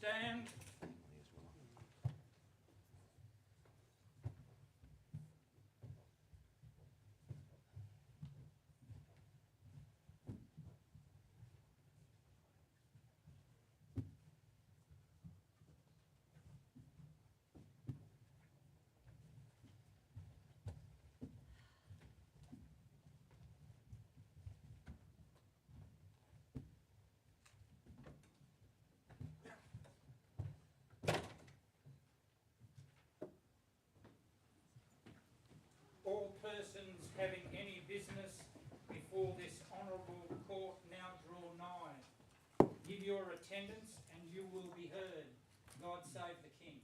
Stand. All persons having any business before this honourable court now draw nigh. Give your attendance and you will be heard. God save the King.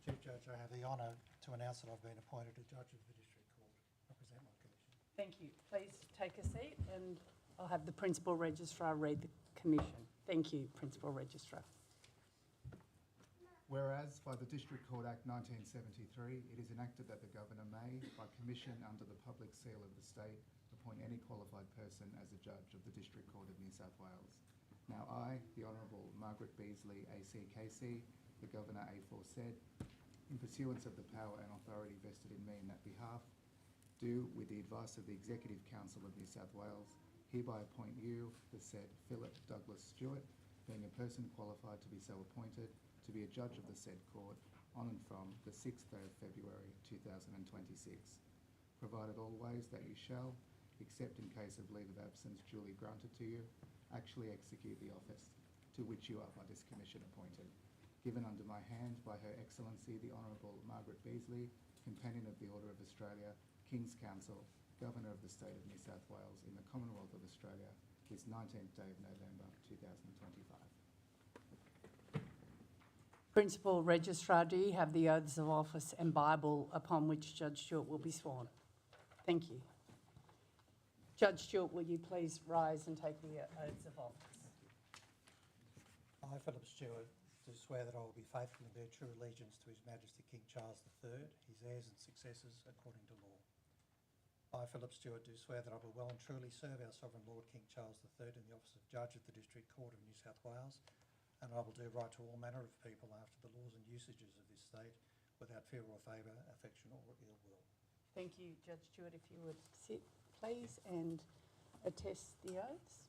Chief Judge, I have the honour to announce that I've been appointed a Judge of the District Court. I present my commission. Thank you. Please take a seat and I'll have the Principal Registrar read the commission. Thank you, Principal Registrar. Whereas by the District Court Act 1973, it is enacted that the Governor may, by commission under the public seal of the state, appoint any qualified person as a judge of the District Court of New South Wales. Now I, the Honourable Margaret Beasley ACKC, the Governor aforesaid, in pursuance of the power and authority vested in me in that behalf, do, with the advice of the Executive Council of New South Wales, hereby appoint you, the said Philip Douglas Stewart, being a person qualified to be so appointed, to be a judge of the said court on and from the 6th day of February 2026, provided always that you shall, except in case of leave of absence duly granted to you, actually execute the office to which you are by this commission appointed, given under my hand by Her Excellency the Honourable Margaret Beasley, Companion of the Order of Australia, King's Counsel, Governor of the State of New South Wales in the Commonwealth of Australia, this 19th day of November 2025. Principal Registrar, do you have the oaths of office and Bible upon which Judge Stewart will be sworn? Thank you. Judge Stewart, will you please rise and take the oaths of office? I, Philip Stewart, do swear that I will be faithful and bear true allegiance to His Majesty King Charles III, his heirs and successors according to law. I, Philip Stewart, do swear that I will well and truly serve our Sovereign Lord King Charles III in the office of Judge of the District Court of New South Wales, and I will do right to all manner of people after the laws and usages of this state, without fear or favour, affection or ill will. Thank you, Judge Stewart. If you would sit, please, and attest the oaths.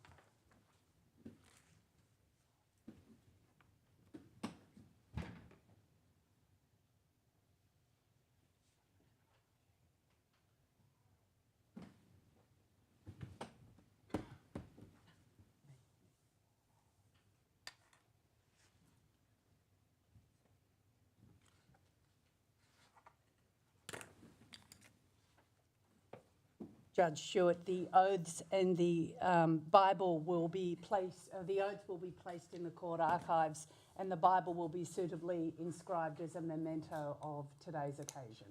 Judge Stewart, the oaths and the Bible will be placed, the oaths will be placed in the court archives and the Bible will be suitably inscribed as a memento of today's occasion.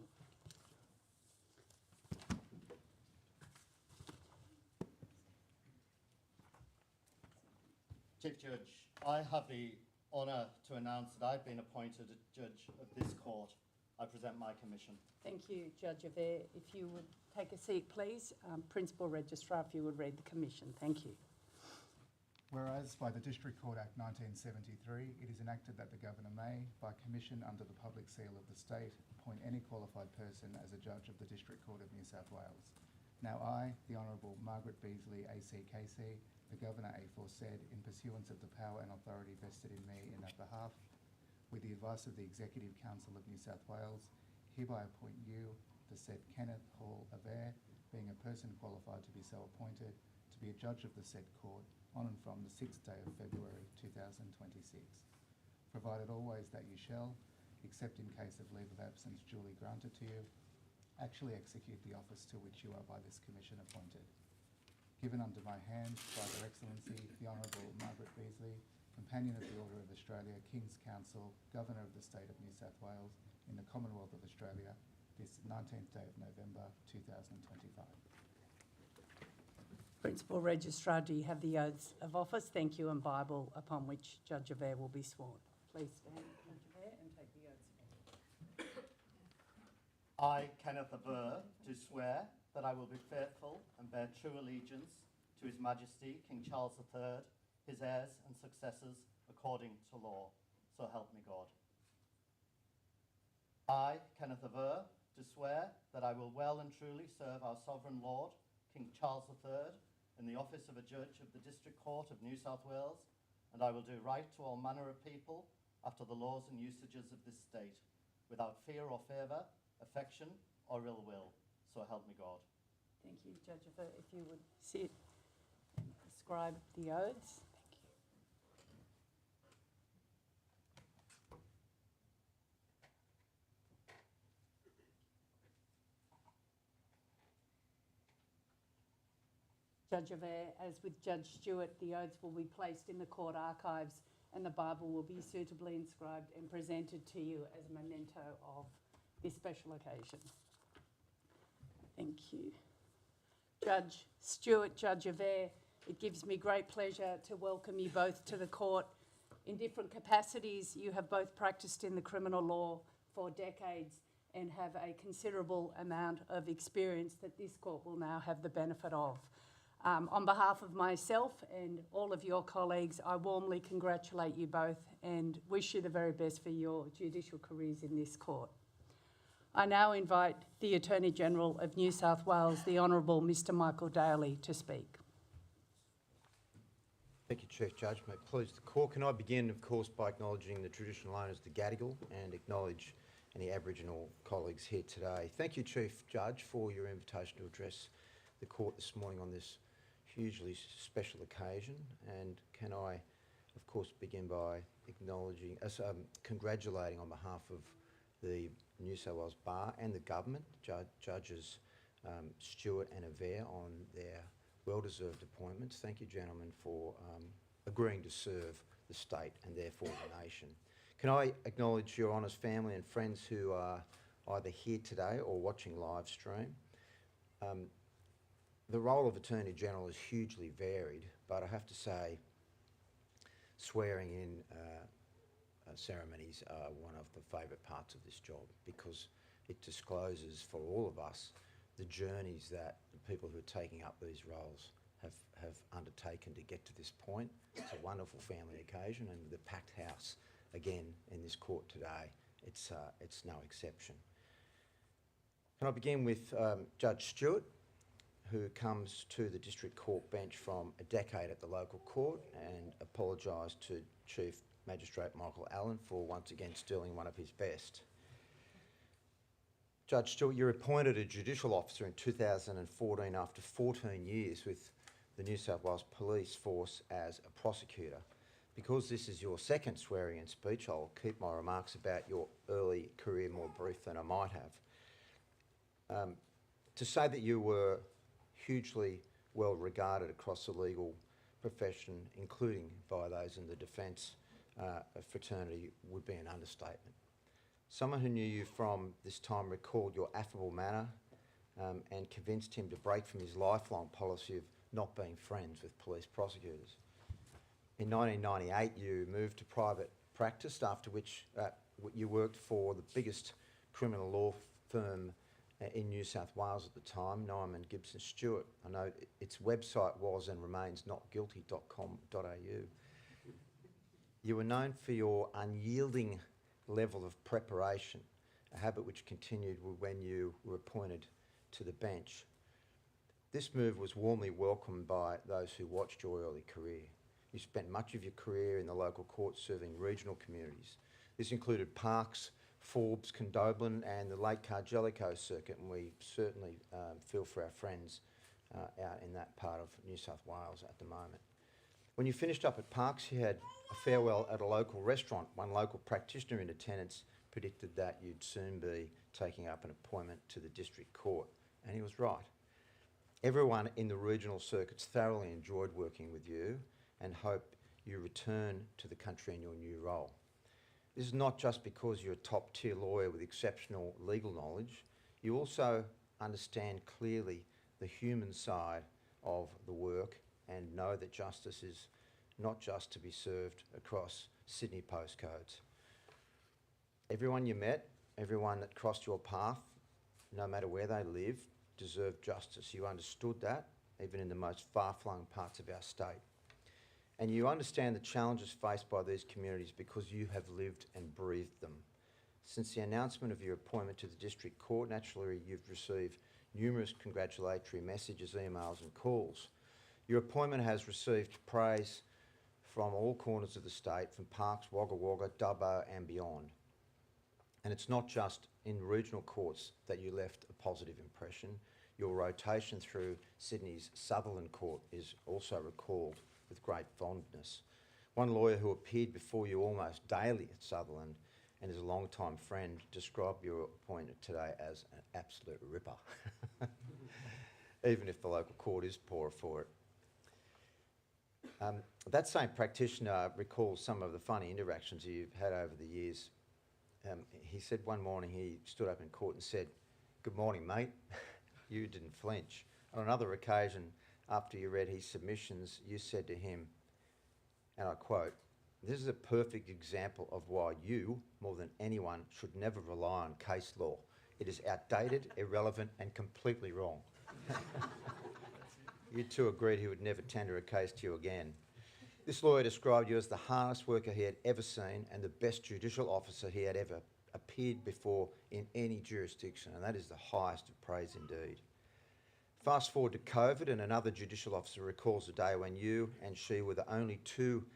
Chief Judge, I have the honour to announce that I've been appointed a judge of this court. I present my commission. Thank you, Judge Averre. If you would take a seat, please. Principal Registrar, if you would read the commission. Thank you. Whereas by the District Court Act 1973, it is enacted that the Governor may, by commission under the public seal of the state, appoint any qualified person as a judge of the District Court of New South Wales. Now I, the Honourable Margaret Beasley ACKC, the Governor aforesaid, in pursuance of the power and authority vested in me in that behalf, with the advice of the Executive Council of New South Wales, hereby appoint you, the said Kenneth Averre, being a person qualified to be so appointed, to be a judge of the said court on and from the 6th day of February 2026, provided always that you shall, except in case of leave of absence duly granted to you, actually execute the office to which you are by this commission appointed. Given under my hand by Her Excellency the Honourable Margaret Beasley, Companion of the Order of Australia, King's Counsel, Governor of the State of New South Wales in the Commonwealth of Australia, this 19th day of November 2025. Principal Registrar, do you have the oaths of office? Thank you, and Bible upon which Judge Averre will be sworn. Please stand, Judge Averre, and take the oaths of office. I, Kenneth Averre, do swear that I will be faithful and bear true allegiance to His Majesty King Charles III, his heirs and successors, according to law. So help me God. I, Kenneth Averre, do swear that I will well and truly serve our Sovereign Lord, King Charles III, in the office of a Judge of the District Court of New South Wales, and I will do right to all manner of people after the laws and usages of this state, without fear or favour, affection or ill will. So help me God. Thank you, Judge Averre. If you would sit and prescribe the oaths. Thank you. Judge Averre, as with Judge Stewart, the oaths will be placed in the court archives and the Bible will be suitably inscribed and presented to you as a memento of this special occasion. Thank you. Judge Stewart, Judge Averre, it gives me great pleasure to welcome you both to the court. In different capacities, you have both practiced in the criminal law for decades and have a considerable amount of experience that this court will now have the benefit of. On behalf of myself and all of your colleagues, I warmly congratulate you both and wish you the very best for your judicial careers in this court. I now invite the Attorney-General of New South Wales, the Honourable Mr Michael Daly, to speak. Thank you, Chief Judge. May it please the court. Can I begin, of course, by acknowledging the traditional owners of the Gadigal and acknowledge any Aboriginal colleagues here today. Thank you, Chief Judge, for your invitation to address the court this morning on this hugely special occasion. And can I, of course, begin by acknowledging, congratulating on behalf of the New South Wales Bar and the government, Judges Stewart and Averre, on their well-deserved appointments. Thank you, gentlemen, for agreeing to serve the state and therefore the nation. Can I acknowledge Your Honour's family and friends who are either here today or watching live stream? The role of Attorney General is hugely varied, but I have to say swearing in ceremonies are one of the favourite parts of this job, because it discloses for all of us the journeys that the people who are taking up these roles have undertaken to get to this point. It's a wonderful family occasion, and with the packed house again in this court today, it's no exception. Can I begin with Judge Stewart, who comes to the District Court bench from a decade at the local court, and apologise to Chief Magistrate Michael Allen for once again stealing one of his best. Judge Stewart, you're appointed a judicial officer in 2014 after 14 years with the New South Wales Police Force as a prosecutor. Because this is your second swearing-in speech, I'll keep my remarks about your early career more brief than I might have. To say that you were hugely well regarded across the legal profession, including by those in the defence fraternity, would be an understatement. Someone who knew you from this time recalled your affable manner and convinced him to break from his lifelong policy of not being friends with police prosecutors. In 1998, you moved to private practice, after which you worked for the biggest criminal law firm in New South Wales at the time, Nyman Gibson Stewart. I know its website was and remains notguilty.com.au. You were known for your unyielding level of preparation, a habit which continued when you were appointed to the bench. This move was warmly welcomed by those who watched your early career. You spent much of your career in the local court serving regional communities. This included Parkes, Forbes, Condobolin and the Lake Cargellico circuit, and we certainly feel for our friends out in that part of New South Wales at the moment. When you finished up at Parkes, you had a farewell at a local restaurant. One local practitioner in attendance predicted that you'd soon be taking up an appointment to the District Court, and he was right. Everyone in the regional circuits thoroughly enjoyed working with you and hope you return to the country in your new role. This is not just because you're a top-tier lawyer with exceptional legal knowledge. You also understand clearly the human side of the work and know that justice is not just to be served across Sydney postcodes. Everyone you met, everyone that crossed your path, no matter where they lived, deserved justice. You understood that even in the most far-flung parts of our state. And you understand the challenges faced by these communities because you have lived and breathed them. Since the announcement of your appointment to the District Court, naturally you've received numerous congratulatory messages, emails and calls. Your appointment has received praise from all corners of the state, from Parkes, Wagga Wagga, Dubbo and beyond. And it's not just in regional courts that you left a positive impression. Your rotation through Sydney's Sutherland Court is also recalled with great fondness. One lawyer who appeared before you almost daily at Sutherland and is a long-time friend described your appointment today as an absolute ripper, even if the local court is poorer for it. That same practitioner recalls some of the funny interactions you've had over the years. He said one morning he stood up in court and said, "Good morning, mate." You didn't flinch. On another occasion, after you read his submissions, you said to him, and I quote, "This is a perfect example of why you, more than anyone, should never rely on case law. It is outdated, irrelevant and completely wrong." You two agreed he would never tender a case to you again. This lawyer described you as the hardest worker he had ever seen and the best judicial officer he had ever appeared before in any jurisdiction, and that is the highest of praise indeed. Fast forward to COVID, and another judicial officer recalls a day when you and she were the only two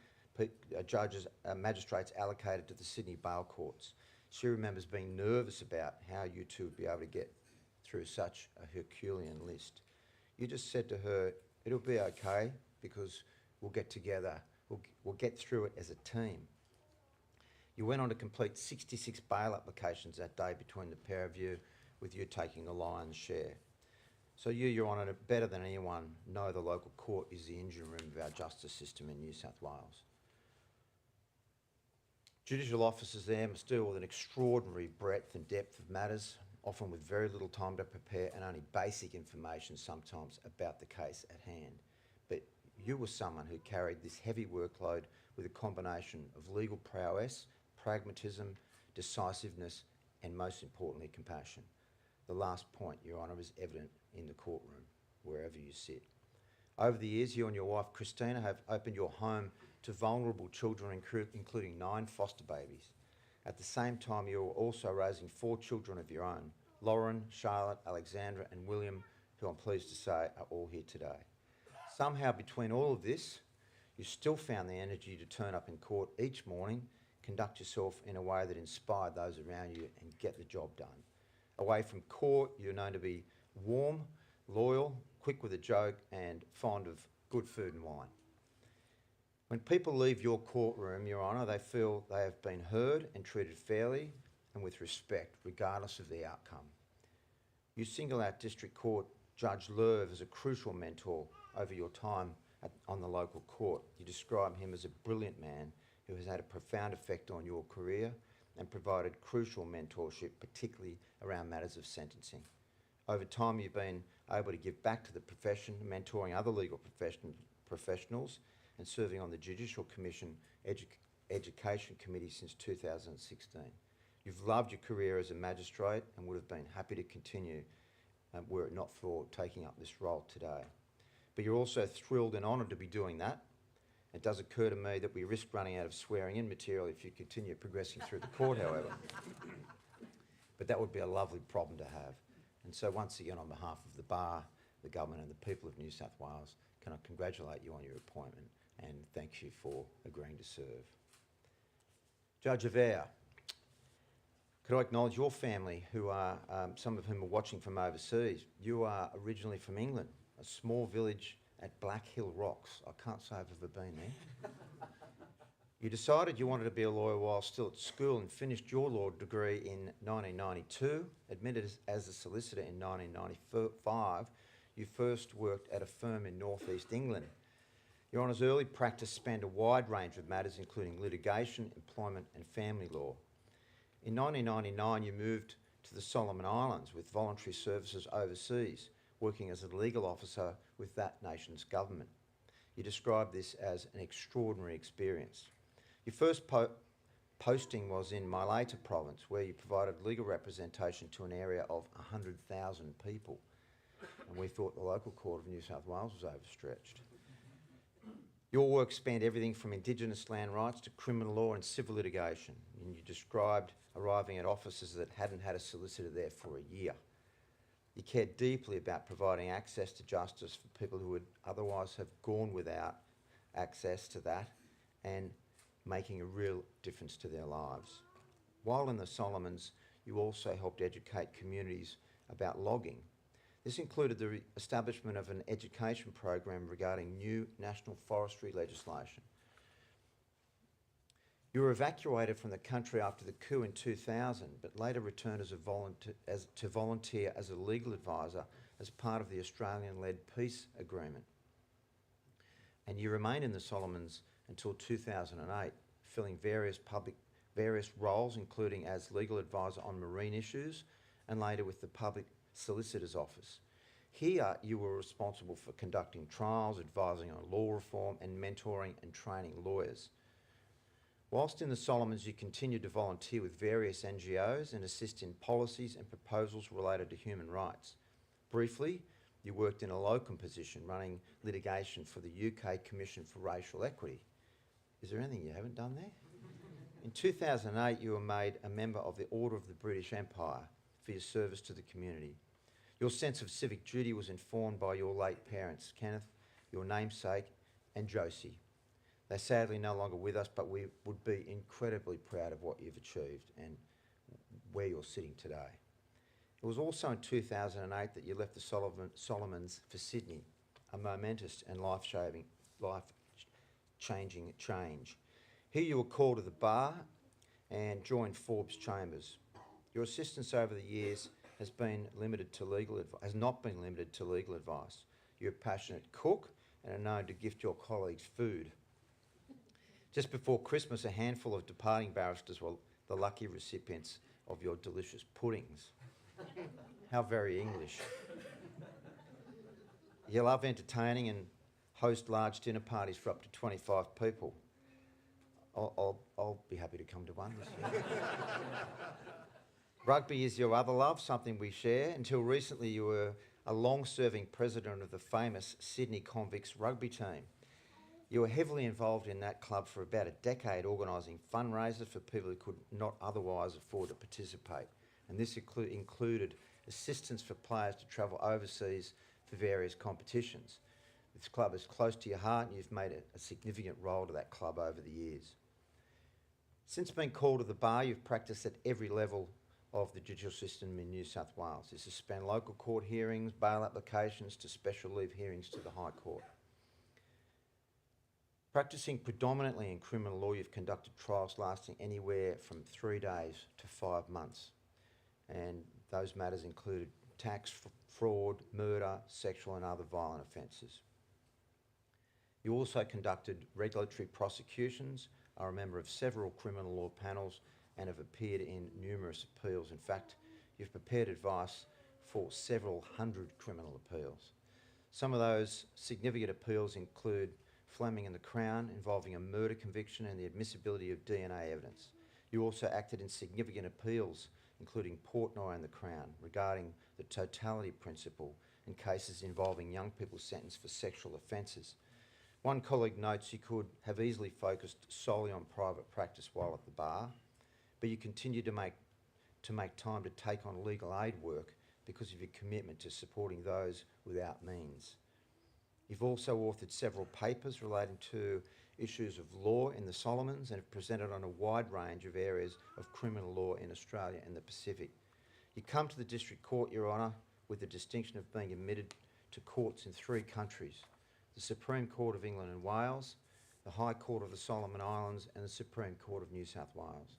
magistrates allocated to the Sydney bail courts. She remembers being nervous about how you two would be able to get through such a Herculean list. You just said to her, "It'll be okay because we'll get together, we'll get through it as a team." You went on to complete 66 bail applications that day between the pair of you, with you taking the lion's share. So you, Your Honour, better than anyone, know the local court is the engine room of our justice system in New South Wales. Judicial officers there must deal with an extraordinary breadth and depth of matters, often with very little time to prepare and only basic information sometimes about the case at hand. But you were someone who carried this heavy workload with a combination of legal prowess, pragmatism, decisiveness, and most importantly, compassion. The last point, Your Honour, is evident in the courtroom, wherever you sit. Over the years, you and your wife, Christina, have opened your home to vulnerable children, including 9 foster babies. At the same time, you are also raising 4 children of your own, Lauren, Charlotte, Alexandra and William, who I'm pleased to say are all here today. Somehow between all of this, you still found the energy to turn up in court each morning, conduct yourself in a way that inspired those around you and get the job done. Away from court, you're known to be warm, loyal, quick with a joke and fond of good food and wine. When people leave your courtroom, Your Honour, they feel they have been heard and treated fairly and with respect, regardless of the outcome. You single out District Court Judge Lerv as a crucial mentor over your time on the local court. You describe him as a brilliant man who has had a profound effect on your career and provided crucial mentorship, particularly around matters of sentencing. Over time, you've been able to give back to the profession, mentoring other legal professionals and serving on the Judicial Commission Education Committee since 2016. You've loved your career as a magistrate and would have been happy to continue were it not for taking up this role today. But you're also thrilled and honoured to be doing that. It does occur to me that we risk running out of swearing-in material if you continue progressing through the court, however. But that would be a lovely problem to have. And so once again, on behalf of the Bar, the Government and the people of New South Wales, can I congratulate you on your appointment and thank you for agreeing to serve. Judge Averre, could I acknowledge your family, who are, some of whom are watching from overseas. You are originally from England, a small village at Black Hill Rocks. I can't say I've ever been there. You decided you wanted to be a lawyer while still at school and finished your law degree in 1992, admitted as a solicitor in 1995. You first worked at a firm in North East England. Your Honour's early practice spanned a wide range of matters, including litigation, employment and family law. In 1999, you moved to the Solomon Islands with voluntary services overseas, working as a legal officer with that nation's government. You described this as an extraordinary experience. Your first posting was in Malaita province, where you provided legal representation to an area of 100,000 people. and we thought the local court of New South Wales was overstretched. Your work spanned everything from Indigenous land rights to criminal law and civil litigation, and you described arriving at offices that hadn't had a solicitor there for a year. You cared deeply about providing access to justice for people who would otherwise have gone without access to that, and making a real difference to their lives. While in the Solomons, you also helped educate communities about logging. This included the establishment of an education program regarding new national forestry legislation. You were evacuated from the country after the coup in 2000, but later returned to volunteer as a legal advisor as part of the Australian-led peace agreement. And you remained in the Solomons until 2008, filling various roles, including as legal advisor on marine issues and later with the Public Solicitor's Office. Here, you were responsible for conducting trials, advising on law reform, and mentoring and training lawyers. Whilst in the Solomons, you continued to volunteer with various NGOs and assist in policies and proposals related to human rights. Briefly, you worked in a locum position running litigation for the UK Commission for Racial Equity. Is there anything you haven't done there? In 2008, you were made a member of the Order of the British Empire for your service to the community. Your sense of civic duty was informed by your late parents, Kenneth, your namesake, and Josie. They're sadly no longer with us, but we would be incredibly proud of what you've achieved and where you're sitting today. It was also in 2008 that you left the Solomons for Sydney, a momentous and life-changing change. Here you were called to the bar and joined Forbes Chambers. Your assistance over the years has not been limited to legal advice. You're a passionate cook and are known to gift your colleagues food. Just before Christmas, a handful of departing barristers were the lucky recipients of your delicious puddings. How very English. You love entertaining and host large dinner parties for up to 25 people. I'll be happy to come to one this year. Rugby is your other love, something we share. Until recently, you were a long-serving president of the famous Sydney Convicts rugby team. You were heavily involved in that club for about a decade, organising fundraisers for people who could not otherwise afford to participate. And this included assistance for players to travel overseas for various competitions. This club is close to your heart and you've made a significant role to that club over the years. Since being called to the bar, you've practiced at every level of the judicial system in New South Wales. This has spanned local court hearings, bail applications to special leave hearings to the High Court. Practicing predominantly in criminal law, you've conducted trials lasting anywhere from 3 days to 5 months. And those matters included tax, fraud, murder, sexual and other violent offences. You also conducted regulatory prosecutions, are a member of several criminal law panels and have appeared in numerous appeals. In fact, you've prepared advice for several hundred criminal appeals. Some of those significant appeals include Fleming and the Crown, involving a murder conviction and the admissibility of DNA evidence. You also acted in significant appeals, including Portnoy and the Crown, regarding the totality principle in cases involving young people sentenced for sexual offences. One colleague notes you could have easily focused solely on private practice while at the bar, but you continue to make time to take on legal aid work because of your commitment to supporting those without means. You've also authored several papers relating to issues of law in the Solomons and have presented on a wide range of areas of criminal law in Australia and the Pacific. You come to the District Court, Your Honour, with the distinction of being admitted to courts in 3 countries: the Supreme Court of England and Wales, the High Court of the Solomon Islands and the Supreme Court of New South Wales.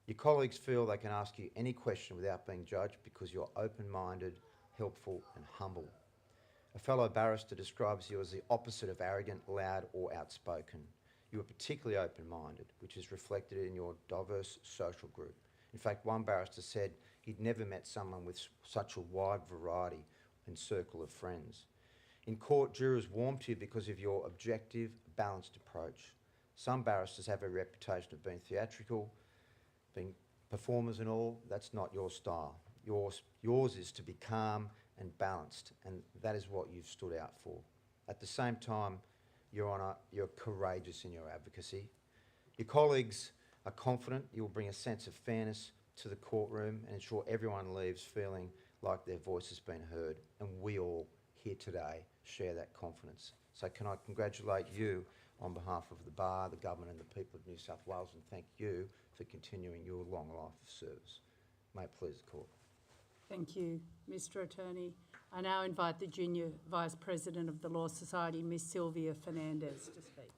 Your colleagues feel they can ask you any question without being judged because you're open-minded, helpful and humble. A fellow barrister describes you as the opposite of arrogant, loud or outspoken. You are particularly open-minded, which is reflected in your diverse social group. In fact, one barrister said he'd never met someone with such a wide variety and circle of friends. In court, jurors warm to you because of your objective, balanced approach. Some barristers have a reputation of being theatrical, being performers and all. That's not your style. Yours is to be calm and balanced, and that is what you've stood out for. At the same time, Your Honour, you're courageous in your advocacy. Your colleagues are confident you will bring a sense of fairness to the courtroom and ensure everyone leaves feeling like their voice has been heard, and we all here today share that confidence. So can I congratulate you on behalf of the Bar, the Government and the people of New South Wales, and thank you for continuing your long life of service. May it please the Court. Thank you, Mr Attorney. I now invite the Junior Vice President of the Law Society, Ms Sylvia Fernandez, to speak.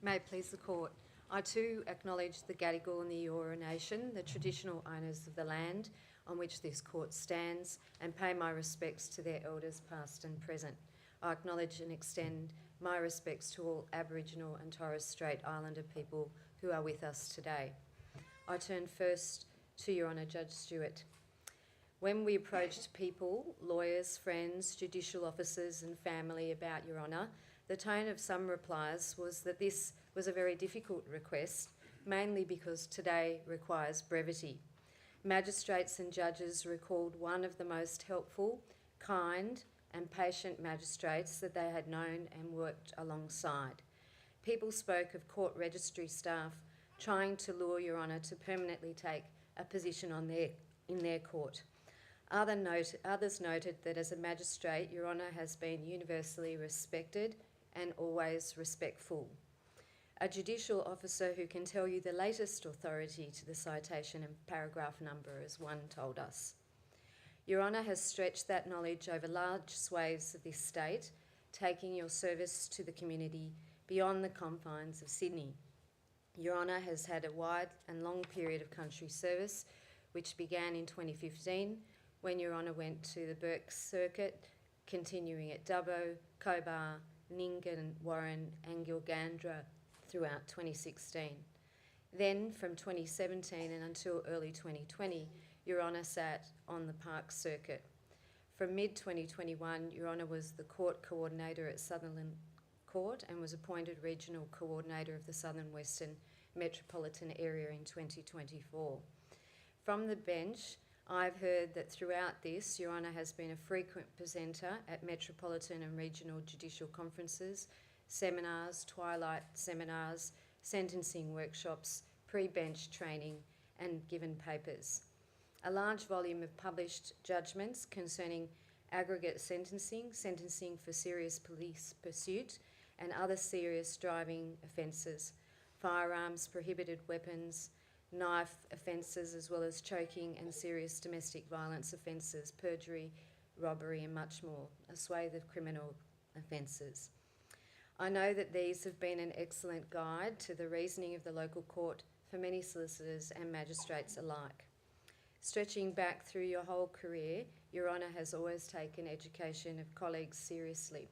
May it please the Court. I too acknowledge the Gadigal and the Eora Nation, the traditional owners of the land on which this court stands, and pay my respects to their elders past and present. I acknowledge and extend my respects to all Aboriginal and Torres Strait Islander people who are with us today. I turn first to Your Honour Judge Stewart. When we approached people, lawyers, friends, judicial officers and family about Your Honour, the tone of some replies was that this was a very difficult request, mainly because today requires brevity. Magistrates and judges recalled one of the most helpful, kind and patient magistrates that they had known and worked alongside. People spoke of court registry staff trying to lure Your Honour to permanently take a position in their court. Others noted that as a magistrate, Your Honour has been universally respected and always respectful. A judicial officer who can tell you the latest authority to the citation and paragraph number, as one told us. Your Honour has stretched that knowledge over large swathes of this state, taking your service to the community beyond the confines of Sydney. Your Honour has had a wide and long period of country service, which began in 2015 when Your Honour went to the Burke Circuit, continuing at Dubbo, Cobar, Nyngan, Warren and Gilgandra throughout 2016. Then, from 2017 and until early 2020, Your Honour sat on the Park Circuit. From mid-2021, Your Honour was the Court Coordinator at Sutherland Court and was appointed Regional Coordinator of the Southern Western Metropolitan Area in 2024. From the bench, I've heard that throughout this, Your Honour has been a frequent presenter at metropolitan and regional judicial conferences, seminars, twilight seminars, sentencing workshops, pre-bench training and given papers. A large volume of published judgments concerning aggregate sentencing, sentencing for serious police pursuit and other serious driving offences, firearms, prohibited weapons, knife offences, as well as choking and serious domestic violence offences, perjury, robbery and much more, a swathe of criminal offences. I know that these have been an excellent guide to the reasoning of the local court for many solicitors and magistrates alike. Stretching back through your whole career, Your Honour has always taken education of colleagues seriously.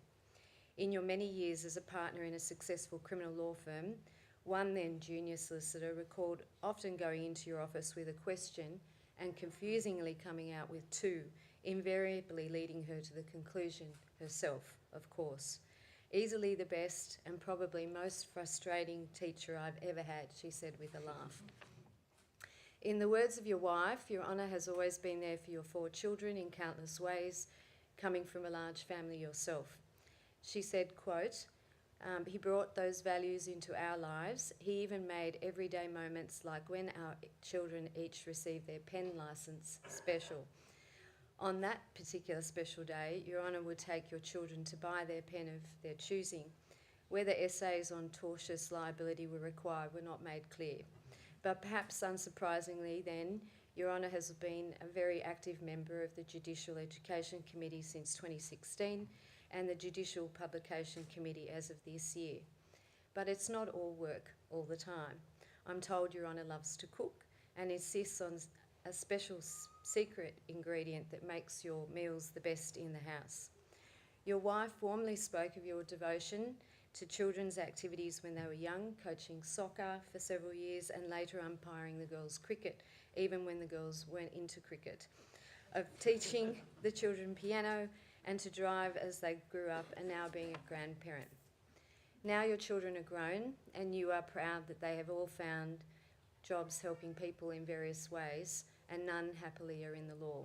In your many years as a partner in a successful criminal law firm, one then junior solicitor recalled often going into your office with a question and confusingly coming out with two, invariably leading her to the conclusion herself, of course. Easily the best and probably most frustrating teacher I've ever had, she said with a laugh. In the words of your wife, Your Honour has always been there for your 4 children in countless ways, coming from a large family yourself. She said, quote, he brought those values into our lives. He even made everyday moments like when our children each received their pen licence special. On that particular special day, Your Honour would take your children to buy their pen of their choosing. Whether essays on tortious liability were required were not made clear. But perhaps unsurprisingly then, Your Honour has been a very active member of the Judicial Education Committee since 2016 and the Judicial Publication Committee as of this year. But it's not all work all the time. I'm told Your Honour loves to cook and insists on a special secret ingredient that makes your meals the best in the house. Your wife warmly spoke of your devotion to children's activities when they were young, coaching soccer for several years and later umpiring the girls' cricket, even when the girls weren't into cricket, of teaching the children piano and to drive as they grew up and now being a grandparent. Now your children are grown and you are proud that they have all found jobs helping people in various ways and none happily are in the law.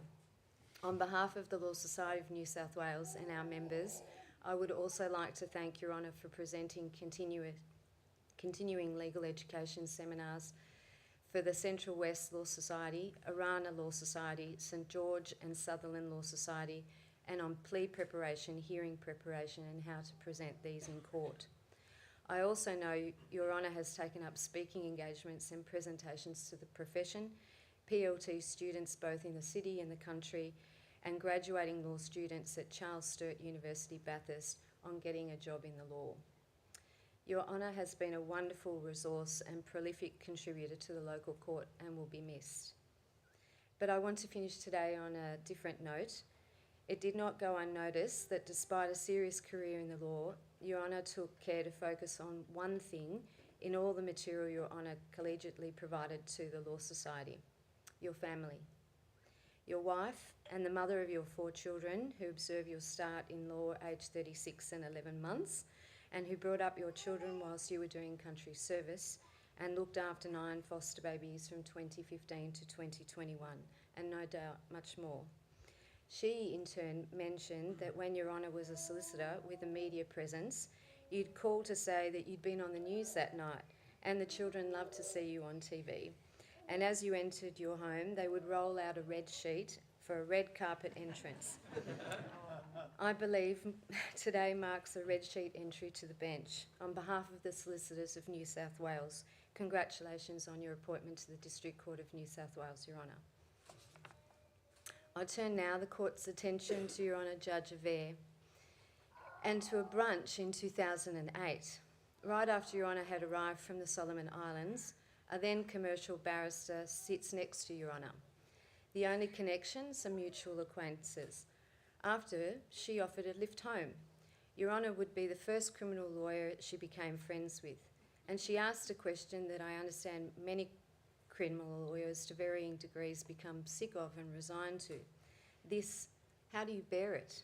On behalf of the Law Society of New South Wales and our members, I would also like to thank Your Honour for presenting continuing legal education seminars for the Central West Law Society, Arana Law Society, St George and Sutherland Law Society, and on plea preparation, hearing preparation, and how to present these in court. I also know Your Honour has taken up speaking engagements and presentations to the profession, PLT students both in the city and the country, and graduating law students at Charles Sturt University, Bathurst, on getting a job in the law. Your Honour has been a wonderful resource and prolific contributor to the local court and will be missed. But I want to finish today on a different note. It did not go unnoticed that despite a serious career in the law, Your Honour took care to focus on one thing in all the material Your Honour collegiately provided to the Law Society: your family. Your wife and the mother of your 4 children, who observed your start in law aged 36 and 11 months, and who brought up your children whilst you were doing country service, and looked after 9 foster babies from 2015 to 2021, and no doubt much more. She, in turn, mentioned that when Your Honour was a solicitor with a media presence, you'd call to say that you'd been on the news that night, and the children loved to see you on TV. And as you entered your home, they would roll out a red sheet for a red carpet entrance. I believe today marks a red sheet entry to the bench. On behalf of the Solicitors of New South Wales, congratulations on your appointment to the District Court of New South Wales, Your Honour. I turn now the Court's attention to Your Honour Judge Averre and to a brunch in 2008. Right after Your Honour had arrived from the Solomon Islands, a then commercial barrister sits next to Your Honour. The only connection, some mutual acquaintances. After, she offered a lift home. Your Honour would be the first criminal lawyer she became friends with, and she asked a question that I understand many criminal lawyers to varying degrees become sick of and resigned to. This: how do you bear it?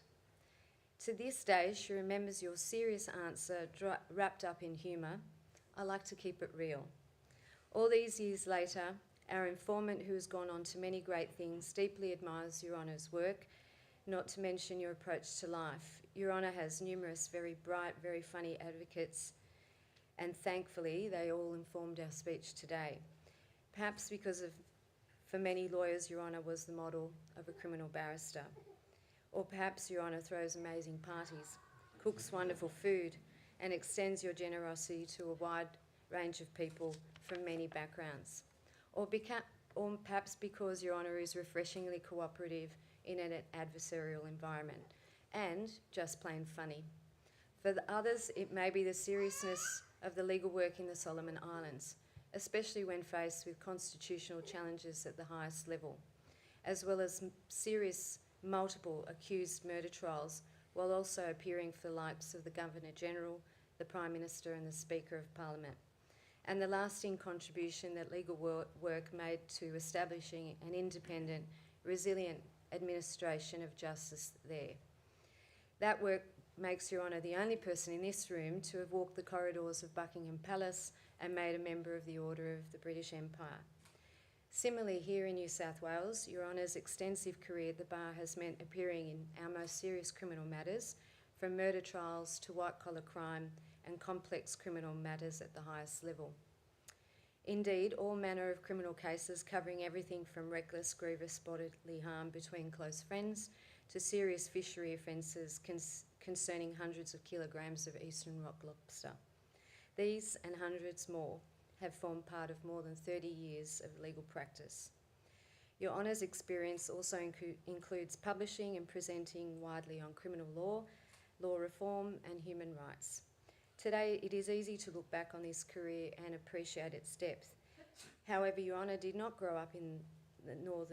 To this day, she remembers your serious answer wrapped up in humour: I like to keep it real. All these years later, our informant, who has gone on to many great things, deeply admires Your Honour's work, not to mention your approach to life. Your Honour has numerous very bright, very funny advocates, and thankfully they all informed our speech today. Perhaps because for many lawyers, Your Honour was the model of a criminal barrister. Or perhaps Your Honour throws amazing parties, cooks wonderful food, and extends your generosity to a wide range of people from many backgrounds. Or perhaps because Your Honour is refreshingly cooperative in an adversarial environment, and just plain funny. For the others, it may be the seriousness of the legal work in the Solomon Islands, especially when faced with constitutional challenges at the highest level, as well as serious multiple accused murder trials, while also appearing for the likes of the Governor-General, the Prime Minister and the Speaker of Parliament, and the lasting contribution that legal work made to establishing an independent, resilient administration of justice there. That work makes Your Honour the only person in this room to have walked the corridors of Buckingham Palace and made a member of the Order of the British Empire. Similarly, here in New South Wales, Your Honour's extensive career at the bar has meant appearing in our most serious criminal matters, from murder trials to white-collar crime and complex criminal matters at the highest level. Indeed, all manner of criminal cases covering everything from reckless, grievous bodily harm between close friends to serious fishery offences concerning hundreds of kilograms of eastern rock lobster. These and hundreds more have formed part of more than 30 years of legal practice. Your Honour's experience also includes publishing and presenting widely on criminal law, law reform and human rights. Today, it is easy to look back on this career and appreciate its depth. However, Your Honour did not grow up in the north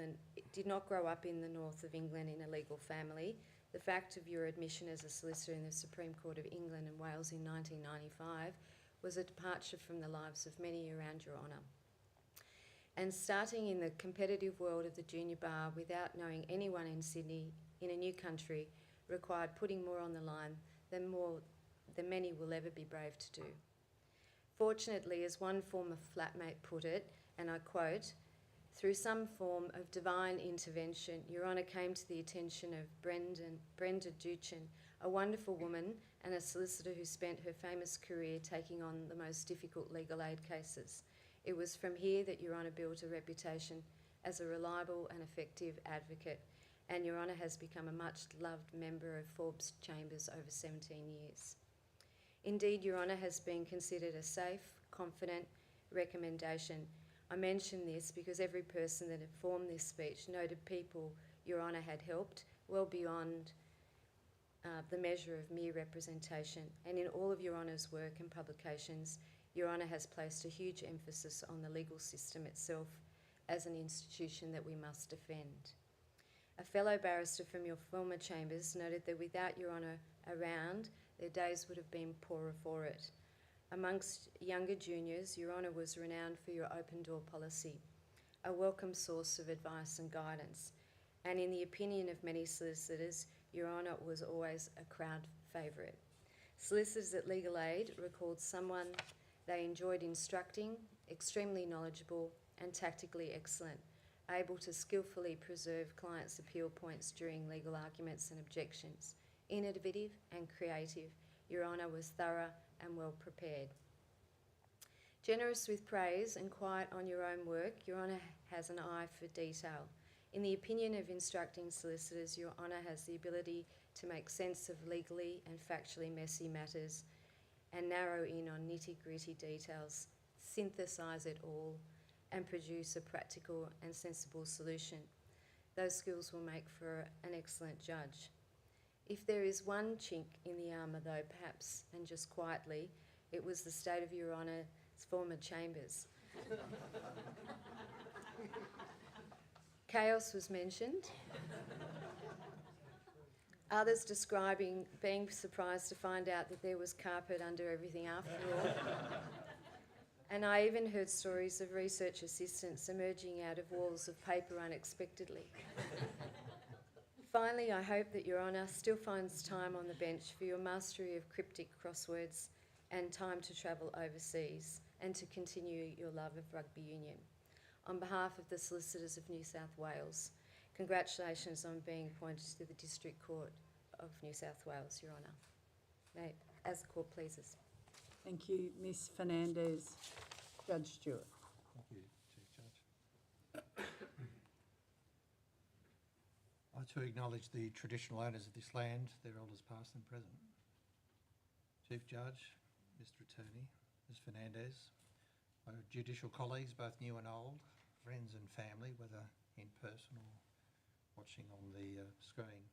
of England in a legal family. The fact of your admission as a solicitor in the Supreme Court of England and Wales in 1995 was a departure from the lives of many around Your Honour. And starting in the competitive world of the junior bar without knowing anyone in Sydney, in a new country, required putting more on the line than many will ever be brave to do. Fortunately, as one former flatmate put it, and I quote, Through some form of divine intervention, Your Honour came to the attention of Brenda Duchin, a wonderful woman and a solicitor who spent her famous career taking on the most difficult legal aid cases. It was from here that Your Honour built a reputation as a reliable and effective advocate, and Your Honour has become a much-loved member of Forbes Chambers over 17 years. Indeed, Your Honour has been considered a safe, confident recommendation. I mention this because every person that had formed this speech noted people Your Honour had helped well beyond the measure of mere representation, and in all of Your Honour's work and publications, Your Honour has placed a huge emphasis on the legal system itself as an institution that we must defend. A fellow barrister from your former chambers noted that without Your Honour around, their days would have been poorer for it. Amongst younger juniors, Your Honour was renowned for your open door policy, a welcome source of advice and guidance, and in the opinion of many solicitors, Your Honour was always a crowd favourite. Solicitors at Legal Aid recalled someone they enjoyed instructing, extremely knowledgeable and tactically excellent, able to skillfully preserve clients' appeal points during legal arguments and objections. Innovative and creative, Your Honour was thorough and well prepared. Generous with praise and quiet on your own work, Your Honour has an eye for detail. In the opinion of instructing solicitors, Your Honour has the ability to make sense of legally and factually messy matters and narrow in on nitty-gritty details, synthesise it all, and produce a practical and sensible solution. Those skills will make for an excellent judge. If there is one chink in the armour though, perhaps, and just quietly, it was the state of Your Honour's former chambers. Chaos was mentioned. Others describing being surprised to find out that there was carpet under everything after all. And I even heard stories of research assistants emerging out of walls of paper unexpectedly. Finally, I hope that Your Honour still finds time on the bench for your mastery of cryptic crosswords and time to travel overseas and to continue your love of rugby union. On behalf of the Solicitors of New South Wales, congratulations on being appointed to the District Court of New South Wales, Your Honour. May, as the court pleases. Thank you, Ms Fernandez. Judge Stewart. Thank you, Chief Judge. I too acknowledge the traditional owners of this land, their elders past and present. Chief Judge, Mr Attorney, Ms Fernandez, my judicial colleagues, both new and old, friends and family, whether in person or watching on the screen.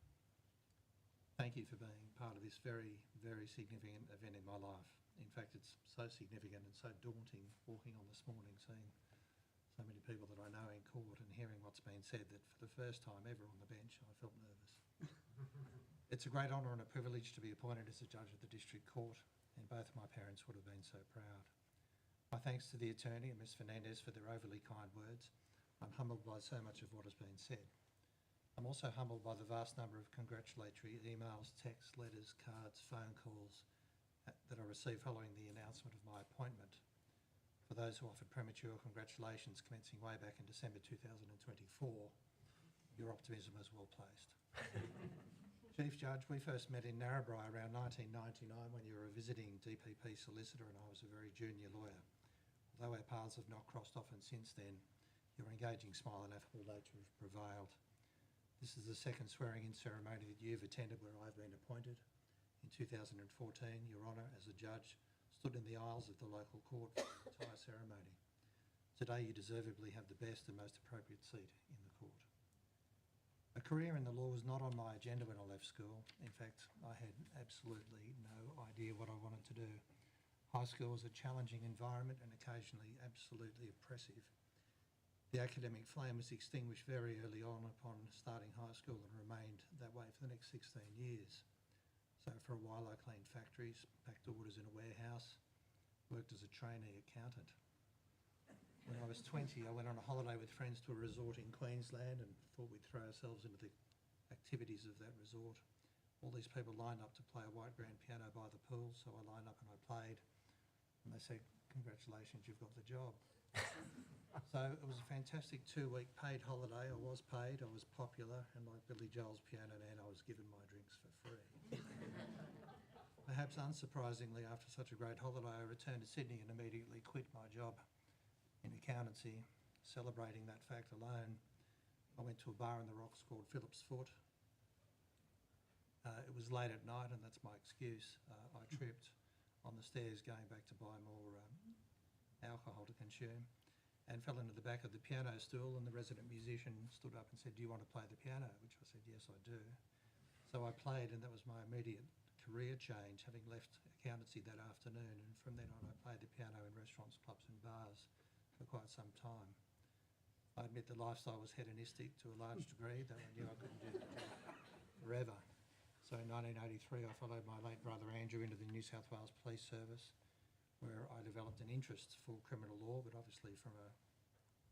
Thank you for being part of this very, very significant event in my life. In fact, it's so significant and so daunting walking on this morning, seeing so many people that I know in court and hearing what's been said, that for the first time ever on the bench, I felt nervous. It's a great honour and a privilege to be appointed as a judge of the District Court, and both my parents would have been so proud. My thanks to the attorney and Ms Fernandez for their overly kind words. I'm humbled by so much of what has been said. I'm also humbled by the vast number of congratulatory emails, texts, letters, cards, phone calls that I received following the announcement of my appointment. For those who offered premature congratulations commencing way back in December 2024, your optimism is well placed. Chief Judge, we first met in Narrabri around 1999 when you were a visiting DPP solicitor and I was a very junior lawyer. Although our paths have not crossed often since then, your engaging smile and affable nature have prevailed. This is the second swearing-in ceremony that you've attended where I've been appointed. In 2014, Your Honour, as a judge, stood in the aisles of the local court for the entire ceremony. Today you deservedly have the best and most appropriate seat in the court. A career in the law was not on my agenda when I left school. In fact, I had absolutely no idea what I wanted to do. High school was a challenging environment and occasionally absolutely oppressive. The academic flame was extinguished very early on upon starting high school and remained that way for the next 16 years. So for a while I cleaned factories, packed orders in a warehouse, worked as a trainee accountant. When I was 20, I went on a holiday with friends to a resort in Queensland and thought we'd throw ourselves into the activities of that resort. All these people lined up to play a white grand piano by the pool, so I lined up and I played. And they said, "Congratulations, you've got the job." So it was a fantastic 2-week paid holiday. I was paid, I was popular, and like Billy Joel's Piano Man, I was given my drinks for free. Perhaps unsurprisingly, after such a great holiday, I returned to Sydney and immediately quit my job in accountancy. Celebrating that fact alone, I went to a bar in the Rocks called Philip's Foot. It was late at night, and that's my excuse. I tripped on the stairs going back to buy more alcohol to consume, and fell into the back of the piano stool, and the resident musician stood up and said, "Do you want to play the piano?" Which I said, "Yes, I do." So I played, and that was my immediate career change, having left accountancy that afternoon, and from then on I played the piano in restaurants, clubs and bars for quite some time. I admit the lifestyle was hedonistic to a large degree, though I knew I couldn't do the job forever. So in 1983 I followed my late brother Andrew into the New South Wales Police Service, where I developed an interest for criminal law, but obviously from a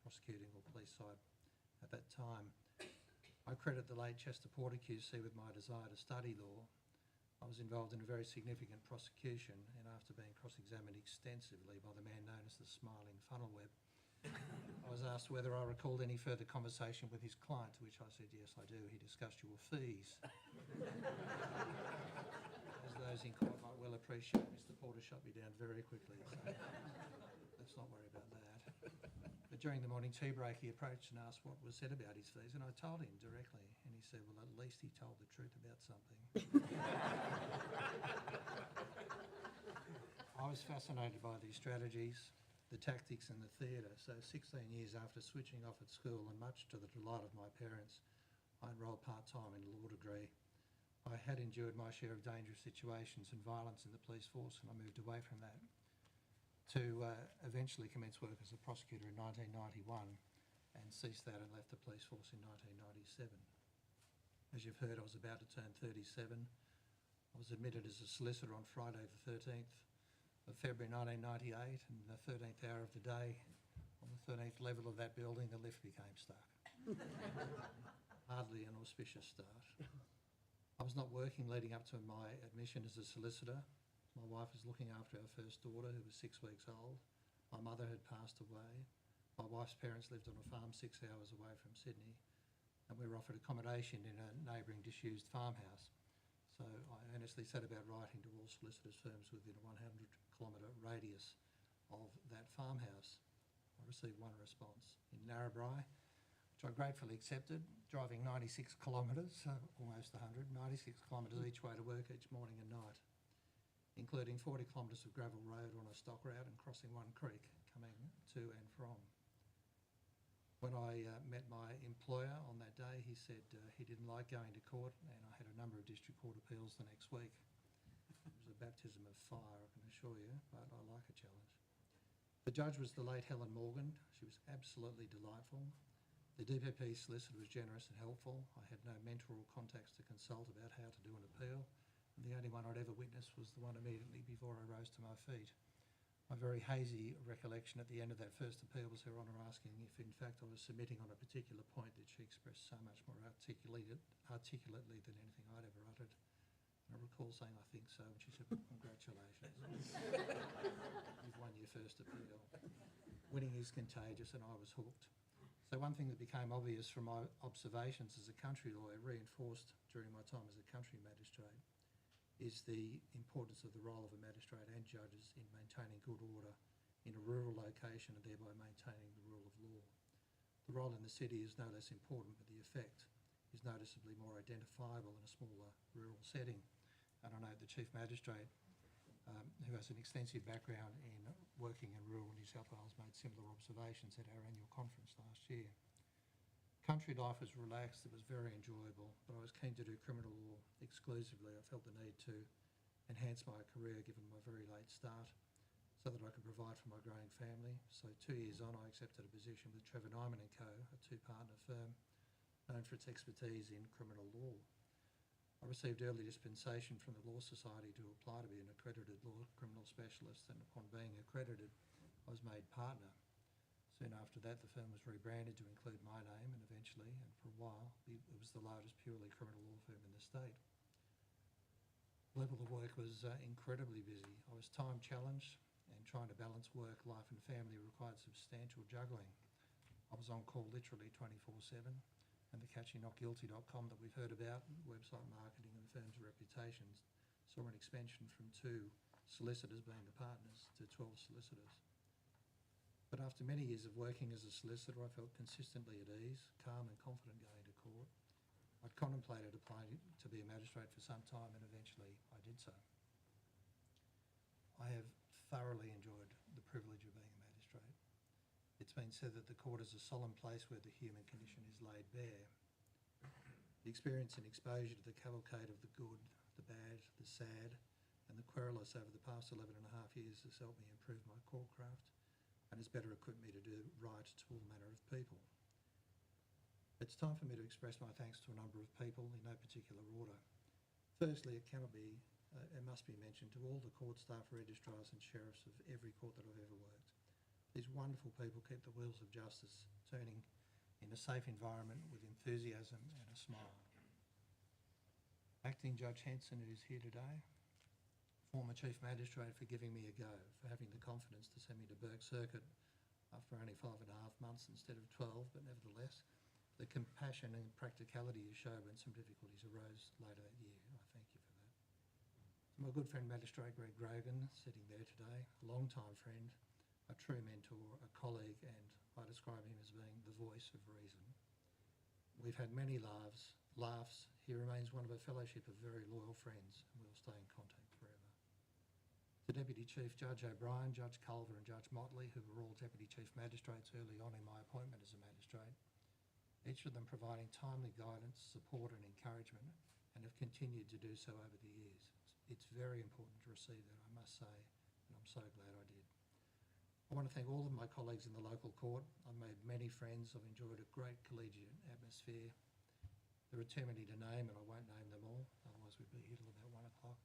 prosecuting or police side at that time. I credit the late Chester Porter QC with my desire to study law. I was involved in a very significant prosecution, and after being cross-examined extensively by the man known as the Smiling Funnel Web, I was asked whether I recalled any further conversation with his client, to which I said, "Yes, I do. He discussed your fees." As those in court might well appreciate, Mr. Porter shut me down very quickly, so let's not worry about that. But during the morning tea break, he approached and asked what was said about his fees, and I told him directly, and he said, "Well, at least he told the truth about something." I was fascinated by these strategies, the tactics and the theatre. So 16 years after switching off at school, and much to the delight of my parents, I enrolled part-time in a law degree. I had endured my share of dangerous situations and violence in the police force, and I moved away from that to eventually commence work as a prosecutor in 1991, and ceased that and left the police force in 1997. As you've heard, I was about to turn 37. I was admitted as a solicitor on Friday the 13th of February 1998, and in the 13th hour of the day, on the 13th level of that building, the lift became stuck. Hardly an auspicious start. I was not working leading up to my admission as a solicitor. My wife was looking after our first daughter, who was 6 weeks old. My mother had passed away. My wife's parents lived on a farm 6 hours away from Sydney, and we were offered accommodation in a neighbouring disused farmhouse. So I earnestly set about writing to all solicitors' firms within a 100-kilometre radius of that farmhouse. I received one response in Narrabri, which I gratefully accepted, driving 96 kilometres, almost 100, 96 kilometres each way to work each morning and night, including 40 kilometres of gravel road on a stock route and crossing one creek coming to and from. When I met my employer on that day, he said he didn't like going to court, and I had a number of district court appeals the next week. It was a baptism of fire, I can assure you, but I like a challenge. The judge was the late Helen Morgan. She was absolutely delightful. The DPP solicitor was generous and helpful. I had no mentor or contacts to consult about how to do an appeal, and the only one I'd ever witnessed was the one immediately before I rose to my feet. My very hazy recollection at the end of that first appeal was Her Honour asking if in fact I was submitting on a particular point that she expressed so much more articulately than anything I'd ever uttered. And I recall saying, "I think so," and she said, "Well, congratulations. You've won your first appeal." Winning is contagious, and I was hooked. So one thing that became obvious from my observations as a country lawyer, reinforced during my time as a country magistrate, is the importance of the role of a magistrate and judges in maintaining good order in a rural location and thereby maintaining the rule of law. The role in the city is no less important, but the effect is noticeably more identifiable in a smaller rural setting. And I know the Chief Magistrate, who has an extensive background in working in rural New South Wales, made similar observations at our annual conference last year. Country life was relaxed, it was very enjoyable, but I was keen to do criminal law exclusively. I felt the need to enhance my career given my very late start so that I could provide for my growing family. So 2 years on, I accepted a position with Trevor Nyman & Co, a two-partner firm known for its expertise in criminal law. I received early dispensation from the Law Society to apply to be an accredited law criminal specialist, and upon being accredited, I was made partner. Soon after that, the firm was rebranded to include my name, and eventually, and for a while, it was the largest purely criminal law firm in the state. The level of work was incredibly busy. I was time challenged, and trying to balance work, life and family required substantial juggling. I was on call literally 24/7, and the catchynotguilty.com that we've heard about, website marketing and firms' reputations, saw an expansion from 2 solicitors being the partners to 12 solicitors. But after many years of working as a solicitor, I felt consistently at ease, calm and confident going to court. I'd contemplated applying to be a magistrate for some time, and eventually I did so. I have thoroughly enjoyed the privilege of being a magistrate. It's been said that the court is a solemn place where the human condition is laid bare. The experience and exposure to the cavalcade of the good, the bad, the sad and the querulous over the past 11.5 years has helped me improve my court craft and has better equipped me to do right to all manner of people. It's time for me to express my thanks to a number of people in no particular order. Firstly, it must be mentioned to all the court staff, registrars and sheriffs of every court that I've ever worked. These wonderful people keep the wheels of justice turning in a safe environment with enthusiasm and a smile. Acting Judge Henson, who's here today, former Chief Magistrate, for giving me a go, for having the confidence to send me to Burke Circuit after only 5.5 months instead of 12, but nevertheless, the compassion and practicality you showed when some difficulties arose later that year. I thank you for that. To my good friend Magistrate Greg Grogan, sitting there today, a long-time friend, a true mentor, a colleague, and I describe him as being the voice of reason. We've had many laughs. He remains one of a fellowship of very loyal friends, and we'll stay in contact forever. To Deputy Chief Judge O'Brien, Judge Culver and Judge Motley, who were all Deputy Chief Magistrates early on in my appointment as a magistrate, each of them providing timely guidance, support and encouragement, and have continued to do so over the years. It's very important to receive that, I must say, and I'm so glad I did. I want to thank all of my colleagues in the local court. I've made many friends. I've enjoyed a great collegiate atmosphere. There are too many to name, and I won't name them all, otherwise we'd be here till about 1 o'clock.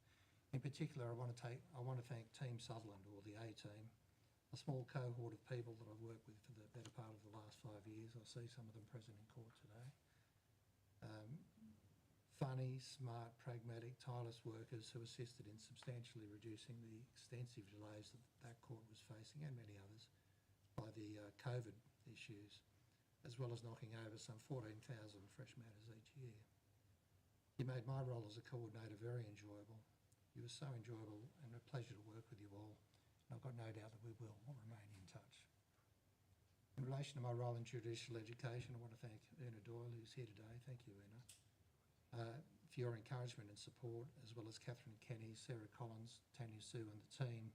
In particular, I want to thank Team Sutherland, or the A-Team, a small cohort of people that I've worked with for the better part of the last 5 years. I see some of them present in court today. Funny, smart, pragmatic, tireless workers who assisted in substantially reducing the extensive delays that that court was facing, and many others, by the COVID issues, as well as knocking over some 14,000 fresh matters each year. You made my role as a coordinator very enjoyable. You were so enjoyable and a pleasure to work with you all, and I've got no doubt that we will remain in touch. In relation to my role in judicial education, I want to thank Una Doyle, who's here today. Thank you, Una. For your encouragement and support, as well as Catherine Kenny, Sarah Collins, Tanya Sue and the team